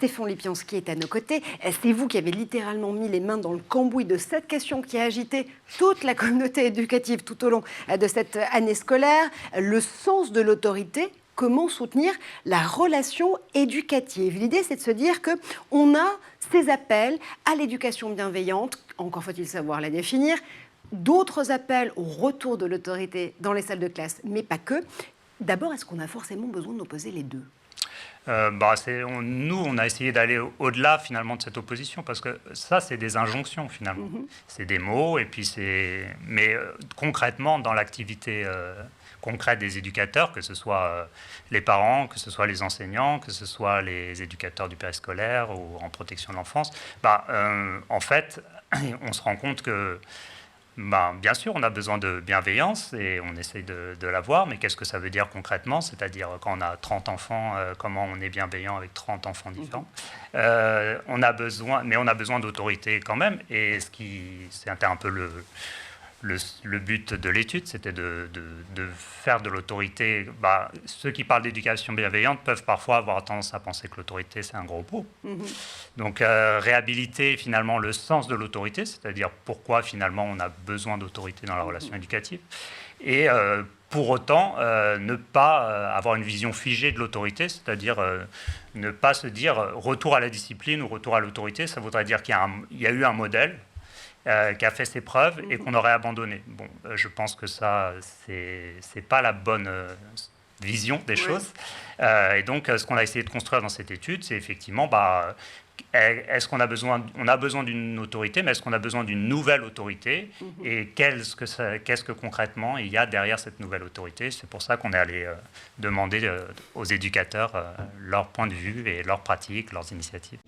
Stéphane Lipiansky est à nos côtés. C'est vous qui avez littéralement mis les mains dans le cambouis de cette question qui a agité toute la communauté éducative tout au long de cette année scolaire. Le sens de l'autorité. Comment soutenir la relation éducative? L'idée, c'est de se dire qu'on a ces appels à l'éducation bienveillante, encore faut-il savoir la définir, d'autres appels au retour de l'autorité dans les salles de classe, mais pas que. D'abord, est-ce qu'on a forcément besoin d'opposer les deux? Nous, on a essayé d'aller au-delà finalement de cette opposition parce que ça, c'est des injonctions finalement. C'est des mots et puis mais concrètement, dans l'activité concrète des éducateurs, que ce soit les parents, que ce soit les enseignants, que ce soit les éducateurs du périscolaire ou en protection de l'enfance, en fait, on se rend compte que bien sûr, on a besoin de bienveillance et on essaye de l'avoir, mais qu'est-ce que ça veut dire concrètement? C'est-à-dire, quand on a 30 enfants, comment on est bienveillant avec 30 enfants différents? On a besoin d'autorité quand même, et c'était un peu le but de l'étude, c'était de faire de l'autorité. Ceux qui parlent d'éducation bienveillante peuvent parfois avoir tendance à penser que l'autorité, c'est un gros mot. Donc, réhabiliter finalement le sens de l'autorité, c'est-à-dire pourquoi finalement on a besoin d'autorité dans la relation éducative. Et pour autant, ne pas avoir une vision figée de l'autorité, c'est-à-dire ne pas se dire retour à la discipline ou retour à l'autorité. Ça voudrait dire qu'il y a eu un modèle qui a fait ses preuves et qu'on aurait abandonné. Bon, je pense que ça, c'est pas la bonne vision des choses. Et donc, ce qu'on a essayé de construire dans cette étude, c'est effectivement, est-ce qu'on a besoin, d'une autorité, mais est-ce qu'on a besoin d'une nouvelle autorité? Et qu'est-ce que concrètement il y a derrière cette nouvelle autorité? C'est pour ça qu'on est allé demander aux éducateurs leur point de vue et leurs pratiques, leurs initiatives.